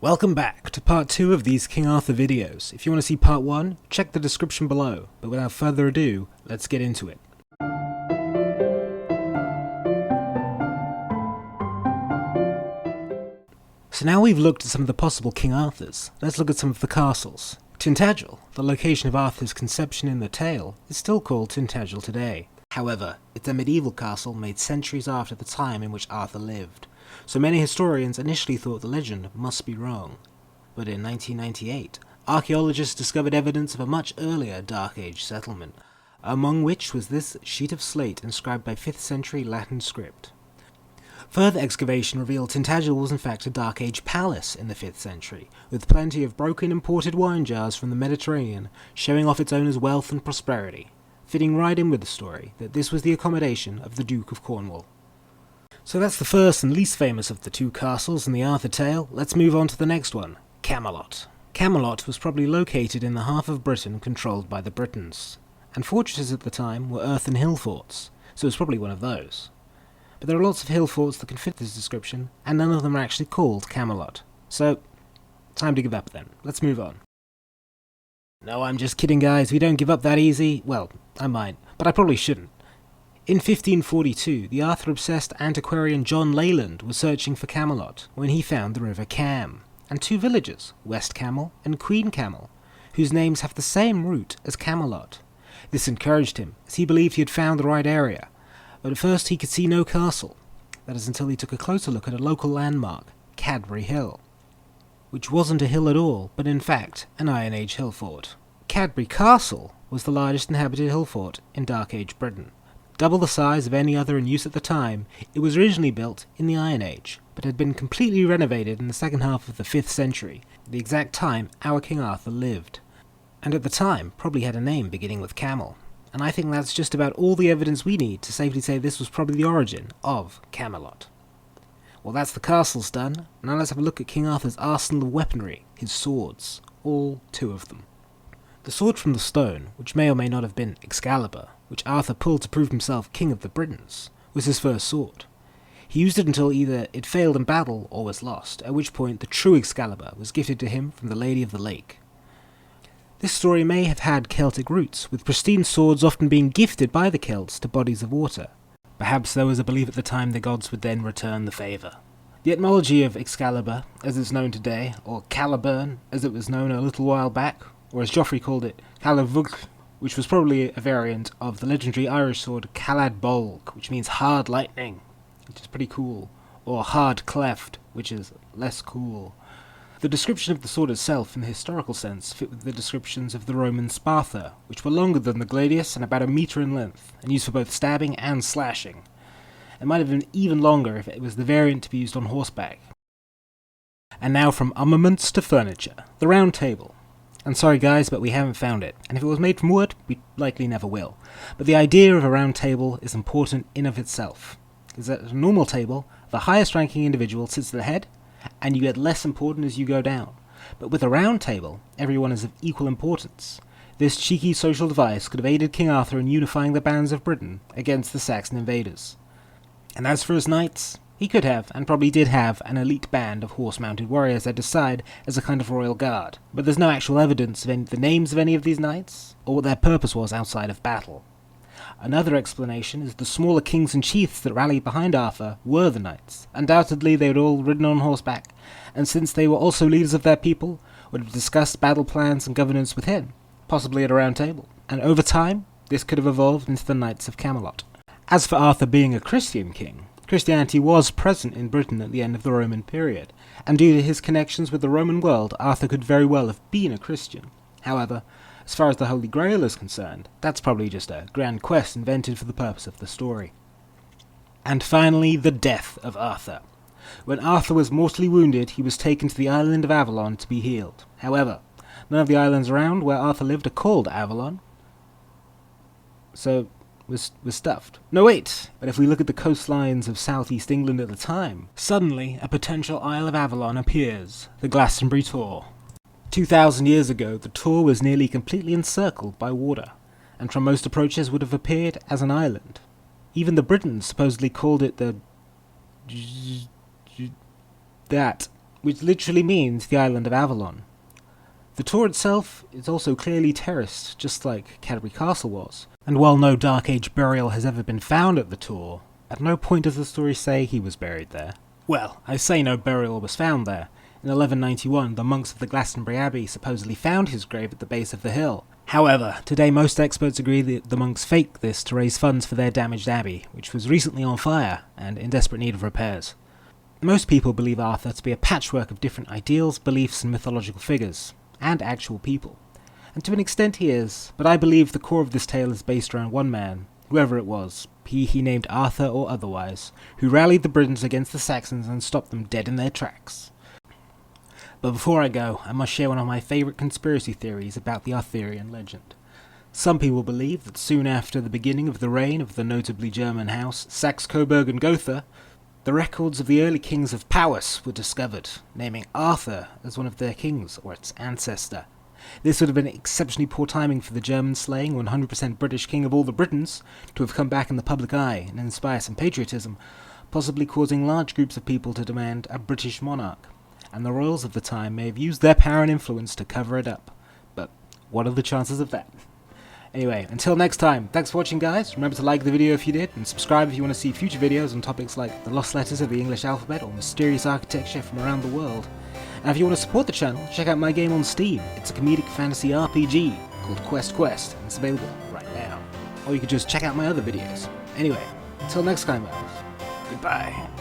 Welcome back to part 2 of these King Arthur videos. If you want to see part 1, check the description below, but without further ado, let's get into it. So now we've looked at some of the possible King Arthurs, let's look at some of the castles. Tintagel, the location of Arthur's conception in the tale, is still called Tintagel today. However, it's a medieval castle made centuries after the time in which Arthur lived, so many historians initially thought the legend must be wrong. But in 1998, archaeologists discovered evidence of a much earlier Dark Age settlement, among which was this sheet of slate inscribed by 5th century Latin script. Further excavation revealed Tintagel was in fact a Dark Age palace in the 5th century, with plenty of broken imported wine jars from the Mediterranean showing off its owner's wealth and prosperity, fitting right in with the story that this was the accommodation of the Duke of Cornwall. So that's the first and least famous of the two castles in the Arthur tale. Let's move on to the next one, Camelot. Camelot was probably located in the half of Britain controlled by the Britons, and fortresses at the time were earthen hill forts, so it's probably one of those. But there are lots of hill forts that can fit this description, and none of them are actually called Camelot. So, time to give up then. Let's move on. No, I'm just kidding guys, we don't give up that easy. Well, I might, but I probably shouldn't. In 1542, the Arthur-obsessed antiquarian John Leyland was searching for Camelot when he found the river Cam, and two villages, West Camel and Queen Camel, whose names have the same root as Camelot. This encouraged him, as he believed he had found the right area, but at first he could see no castle. That is until he took a closer look at a local landmark, Cadbury Hill, which wasn't a hill at all, but in fact an Iron Age hill fort. Cadbury Castle was the largest inhabited hill fort in Dark Age Britain. Double the size of any other in use at the time, it was originally built in the Iron Age, but had been completely renovated in the second half of the 5th century, the exact time our King Arthur lived. And at the time, probably had a name beginning with Camel. And I think that's just about all the evidence we need to safely say this was probably the origin of Camelot. Well, that's the castles done. Now let's have a look at King Arthur's arsenal of weaponry, his swords, all 2 of them. The sword from the stone, which may or may not have been Excalibur, which Arthur pulled to prove himself king of the Britons, was his first sword. He used it until either it failed in battle or was lost, at which point the true Excalibur was gifted to him from the Lady of the Lake. This story may have had Celtic roots, with pristine swords often being gifted by the Celts to bodies of water. Perhaps there was a belief at the time the gods would then return the favour. The etymology of Excalibur, as it's known today, or Caliburn, as it was known a little while back, or as Joffrey called it, Calivug, which was probably a variant of the legendary Irish sword Calad Bolg, which means hard lightning, which is pretty cool, or hard cleft, which is less cool. The description of the sword itself in the historical sense fit with the descriptions of the Roman Sparta, which were longer than the gladius and about 1 meter in length, and used for both stabbing and slashing. It might have been even longer if it was the variant to be used on horseback. And now from armaments to furniture, the Round Table. And sorry guys, but we haven't found it, and if it was made from wood, we likely never will. But the idea of a round table is important in of itself. Is that at a normal table, the highest ranking individual sits at the head, and you get less important as you go down. But with a round table, everyone is of equal importance. This cheeky social device could have aided King Arthur in unifying the bands of Britain against the Saxon invaders. And as for his knights, he could have, and probably did have, an elite band of horse-mounted warriors at his side as a kind of royal guard, but there's no actual evidence of the names of any of these knights, or what their purpose was outside of battle. Another explanation is the smaller kings and chiefs that rallied behind Arthur were the knights. Undoubtedly they had all ridden on horseback, and since they were also leaders of their people, would have discussed battle plans and governance with him, possibly at a round table, and over time, this could have evolved into the Knights of Camelot. As for Arthur being a Christian king, Christianity was present in Britain at the end of the Roman period, and due to his connections with the Roman world, Arthur could very well have been a Christian. However, as far as the Holy Grail is concerned, that's probably just a grand quest invented for the purpose of the story. And finally, the death of Arthur. When Arthur was mortally wounded, he was taken to the island of Avalon to be healed. However, none of the islands around where Arthur lived are called Avalon, so was stuffed. No wait, but if we look at the coastlines of southeast England at the time, suddenly a potential Isle of Avalon appears, the Glastonbury Tor. 2,000 years ago, the Tor was nearly completely encircled by water, and from most approaches would have appeared as an island. Even the Britons supposedly called it the... that. which literally means the island of Avalon. The Tor itself is also clearly terraced, just like Cadbury Castle was, and while no Dark Age burial has ever been found at the Tor, at no point does the story say he was buried there. Well, I say no burial was found there. In 1191, the monks of the Glastonbury Abbey supposedly found his grave at the base of the hill. However, today most experts agree that the monks faked this to raise funds for their damaged abbey, which was recently on fire and in desperate need of repairs. Most people believe Arthur to be a patchwork of different ideals, beliefs, and mythological figures, and actual people. And to an extent he is, but I believe the core of this tale is based around one man, whoever it was, he named Arthur or otherwise, who rallied the Britons against the Saxons and stopped them dead in their tracks. But before I go, I must share one of my favourite conspiracy theories about the Arthurian legend. Some people believe that soon after the beginning of the reign of the notably German house Saxe-Coburg and Gotha, the records of the early kings of Powys were discovered, naming Arthur as one of their kings, or its ancestor. This would have been exceptionally poor timing for the German slaying 100% British king of all the Britons to have come back in the public eye and inspire some patriotism, possibly causing large groups of people to demand a British monarch. And the royals of the time may have used their power and influence to cover it up. But what are the chances of that? Anyway, until next time, thanks for watching guys, remember to like the video if you did, and subscribe if you want to see future videos on topics like the lost letters of the English alphabet or mysterious architecture from around the world. And if you want to support the channel, check out my game on Steam. It's a comedic fantasy RPG called Quest, and it's available right now. Or you could just check out my other videos. Anyway, until next time guys, goodbye.